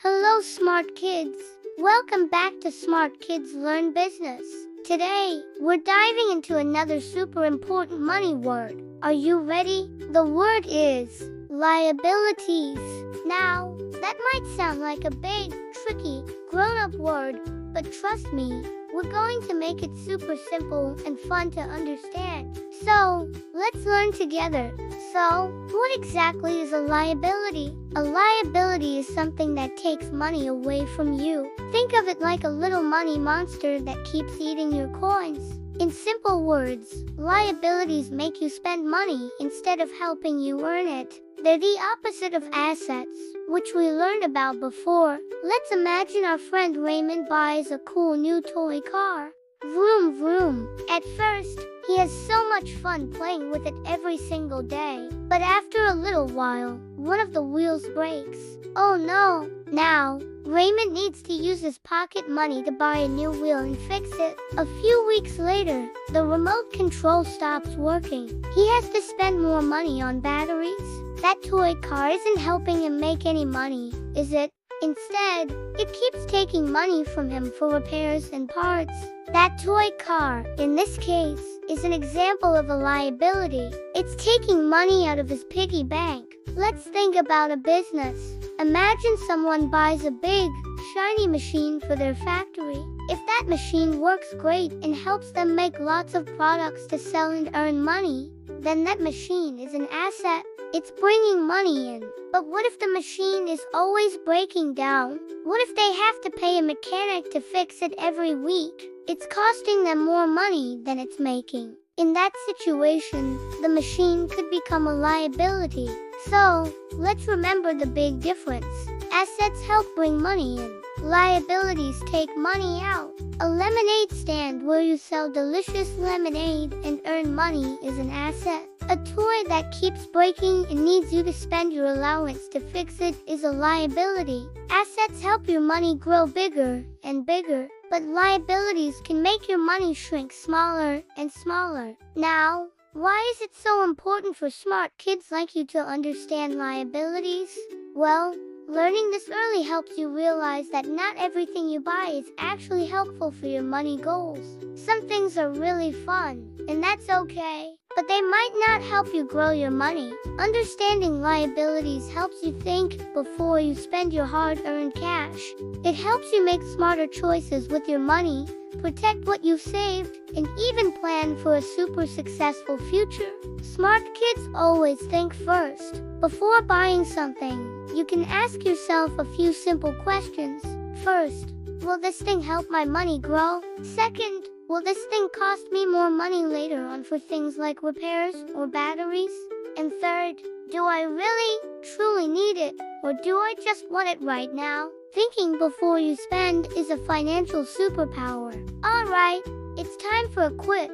Hello, smart kids. Welcome back to Smart Kids Learn Business. Today, we're diving into another super important money word. Are you ready? The word is liabilities. Now, that might sound like a big, tricky, grown-up word, but trust me, we're going to make it super simple and fun to understand. So, let's learn together. So, what exactly is a liability? A liability is something that takes money away from you. Think of it like a little money monster that keeps eating your coins. In simple words, liabilities make you spend money instead of helping you earn it. They're the opposite of assets, which we learned about before. Let's imagine our friend Raymond buys a cool new toy car. Vroom vroom. At first, he has so much fun playing with it every single day. But after a little while, one of the wheels breaks. Oh no! Now, Raymond needs to use his pocket money to buy a new wheel and fix it. A few weeks later, the remote control stops working. He has to spend more money on batteries. That toy car isn't helping him make any money, is it? Instead, it keeps taking money from him for repairs and parts. That toy car, in this case, is an example of a liability. It's taking money out of his piggy bank. Let's think about a business. Imagine someone buys a big, shiny machine for their factory. If that machine works great and helps them make lots of products to sell and earn money, then that machine is an asset. It's bringing money in. But what if the machine is always breaking down? What if they have to pay a mechanic to fix it every week? It's costing them more money than it's making. In that situation, the machine could become a liability. So, let's remember the big difference. Assets help bring money in. Liabilities take money out. A lemonade stand where you sell delicious lemonade and earn money is an asset. A toy that keeps breaking and needs you to spend your allowance to fix it is a liability. Assets help your money grow bigger and bigger, but liabilities can make your money shrink smaller and smaller. Now, why is it so important for smart kids like you to understand liabilities? Well, learning this early helps you realize that not everything you buy is actually helpful for your money goals. Some things are really fun, and that's okay, but they might not help you grow your money. Understanding liabilities helps you think before you spend your hard-earned cash. It helps you make smarter choices with your money, protect what you've saved, and even plan for a super successful future. Smart kids always think first. Before buying something, you can ask yourself a few simple questions. First, will this thing help my money grow? Second, will this thing cost me more money later on for things like repairs or batteries? And third, do I really, truly need it, or do I just want it right now? Thinking before you spend is a financial superpower. Alright, it's time for a quick,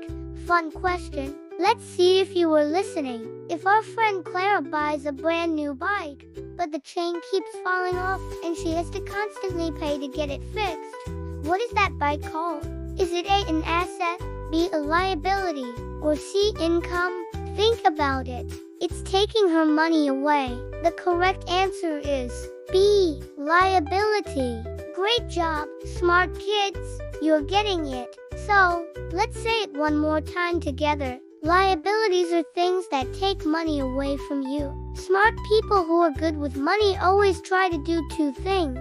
fun question. Let's see if you were listening. If our friend Clara buys a brand new bike, but the chain keeps falling off and she has to constantly pay to get it fixed, what is that bike called? Is it A, an asset, B, a liability, or C, income? Think about it. It's taking her money away. The correct answer is B, liability. Great job, smart kids. You're getting it. So, let's say it one more time together. Liabilities are things that take money away from you. Smart people who are good with money always try to do two things.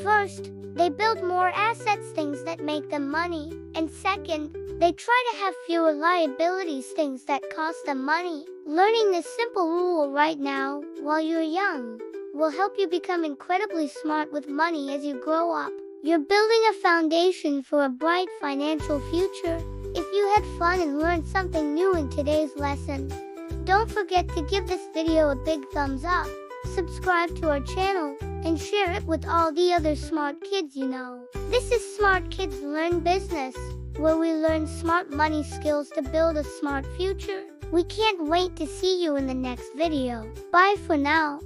First, they build more assets, things that make them money. And second, they try to have fewer liabilities, things that cost them money. Learning this simple rule right now, while you're young, will help you become incredibly smart with money as you grow up. You're building a foundation for a bright financial future. If you had fun and learned something new in today's lesson, don't forget to give this video a big thumbs up, subscribe to our channel, and share it with all the other smart kids you know. This is Smart Kids Learn Business, where we learn smart money skills to build a smart future. We can't wait to see you in the next video. Bye for now.